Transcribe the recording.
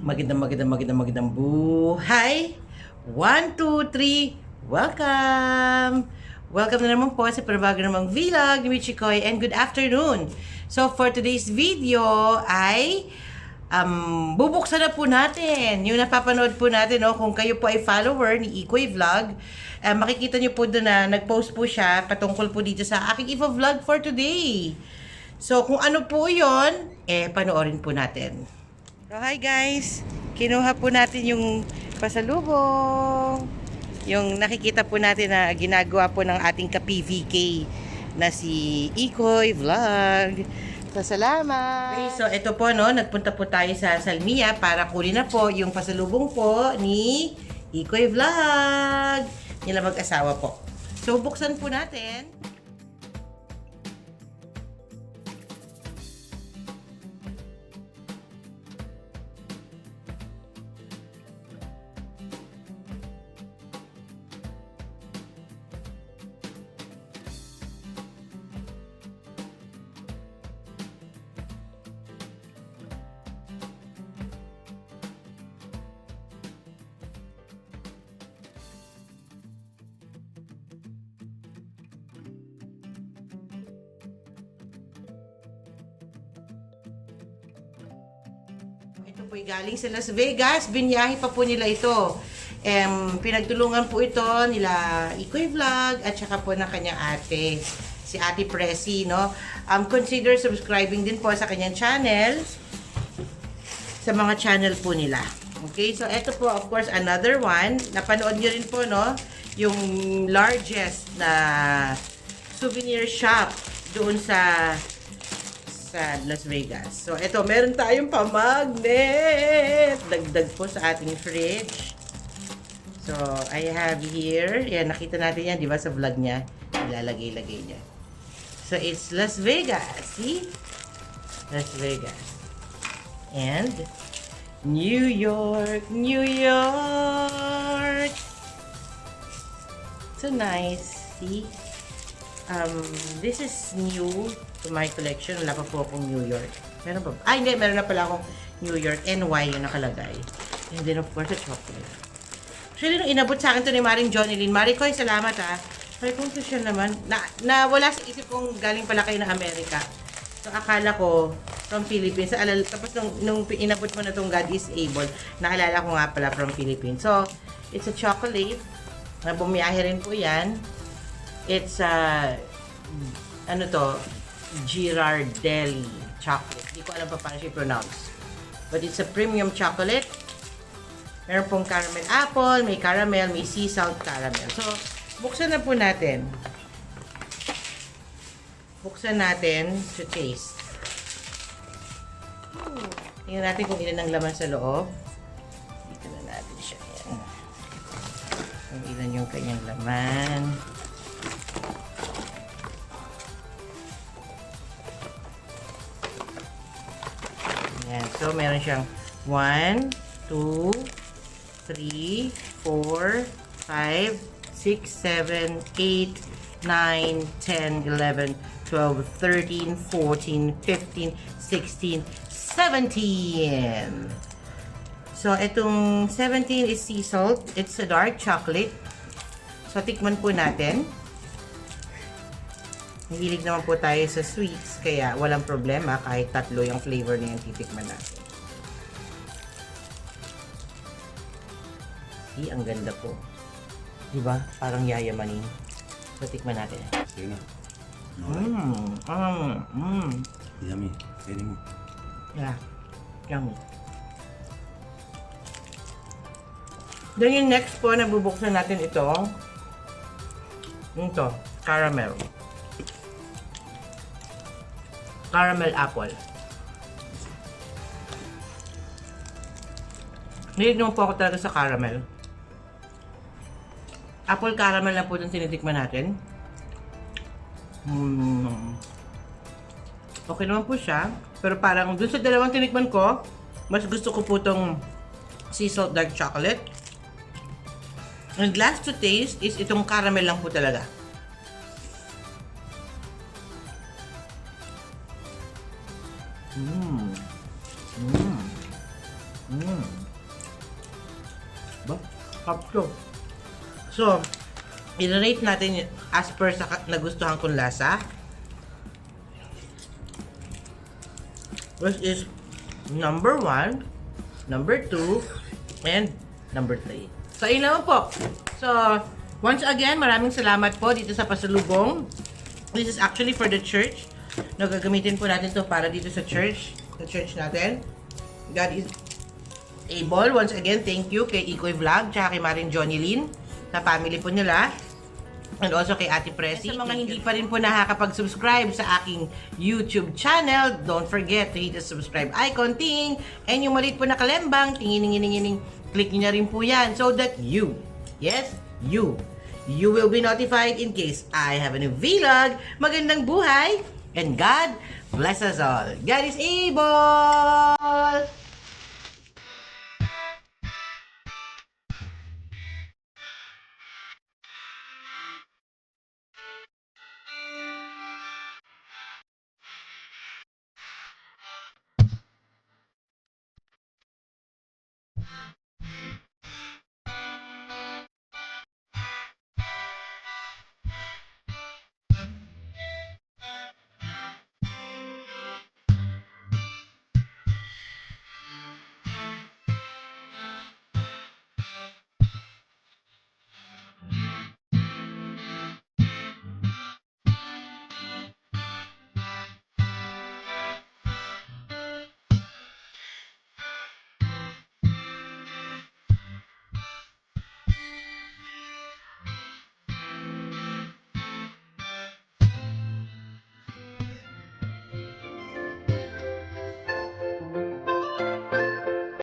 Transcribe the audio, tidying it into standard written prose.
Magandang buhay. 1, 2, 3. Welcome. Welcome na naman po sa panabago namang vlog ni Michikoy and good afternoon. So for today's video ay bubuksan na po natin yung napapanood po natin, no? Kung kayo po ay follower ni Ikoy Vlog, makikita nyo po doon na nag-post po siya patungkol po dito sa aking vlog for today. So kung ano po yon, panoorin po natin. So hi guys, kinuha po natin yung pasalubong, yung nakikita po natin na ginagawa po ng ating ka-PVK na si Ikoy Vlog. So salamat! Okay, so ito po, no, nagpunta po tayo sa Salmia para kunin na po yung pasalubong po ni Ikoy Vlog. Nila mag-asawa po. So buksan po natin. Ito po galing sa Las Vegas. Binyahe pa po nila ito. Pinagtulungan po ito nila Ikoy Vlog at saka po ng kanyang ate, si Ate Presi, no? Consider subscribing din po sa kanyang channel, sa mga channel po nila. Okay, so ito po, of course, another one. Napanood nyo rin po, no? Yung largest na souvenir shop doon sa Las Vegas. So, ito, meron tayong pamagnet. Dagdag po sa ating fridge. So, I have here. Yan, nakita natin yan, di ba, sa vlog niya. Ilalagay-lagay niya. So, it's Las Vegas. See? Las Vegas. And, New York. New York. So nice. See? This is new to my collection. Wala pa po akong New York. Meron pa ba? Ay, hindi. Meron na pala akong New York. NY yung nakalagay. And then, of course, the chocolate. Actually, nung inabot sa akin to ni Maring Jonilyn. Marikoy, salamat ha. Sabi kong social naman. Wala sa isip kong galing pala kayo na Amerika. So, akala ko from Philippines. Tapos, nung inabot mo na tong God is Able, naalala ko nga pala from Philippines. So, it's a chocolate. Bumiyahe rin po yan. It's ano to, Girardelli chocolate. Hindi ko alam pa paano siya pronounce. But it's a premium chocolate. Meron pong caramel apple, may caramel, may sea salt caramel. So, buksan na po natin. Buksan natin to taste. Tingnan natin kung ilan ang laman sa loob. Dito na natin siya. Yan. Kung ilan yung kanyang laman. Yan. So, meron siyang 1, 2, 3, 4, 5, 6, 7, 8, 9, 10, 11, 12, 13, 14, 15, 16, 17. So, itong 17 is sea salt. It's a dark chocolate. So, tikman po natin. Mahilig naman po tayo sa sweets, kaya walang problema kahit tatlo yung flavor na yung titikman natin. See, ang ganda po. Diba? Parang yayamanin. So, tikman natin. Sige na. Yummy. Pwede mo. Yeah. Yummy. Then yung next po, nabubuksan natin ito. Ito, caramel. Caramel apple. Nilig naman po ako talaga sa caramel. Apple caramel na po itong tinitikman natin. Okay naman po siya. Pero parang dun sa dalawang tinikman ko, mas gusto ko po itong sea salt dark chocolate. And last to taste is itong caramel lang po talaga. Ba? Kapto. So, i-rate natin as per sa nagustuhan kong lasa. Which is number 1, number 2, and number 3. So, yun naman po. So, once again, maraming salamat po dito sa pasalubong. This is actually for the church. Gagamitin po natin to para dito sa church. Sa church natin. God is able. Once again, thank you kay Ikoy Vlog, tsaka kay Maring Johnny Lynn, sa family po nila. And also kay Ate Presi. Sa mga hindi pa rin po nakakapag-subscribe sa aking YouTube channel, don't forget to hit the subscribe icon, ting! And yung maliit po na kalembang, tingin-ing-ing-ing, click nyo na rin po yan so that you, yes, you will be notified in case I have a new vlog. Magandang buhay, and God bless us all. God is able!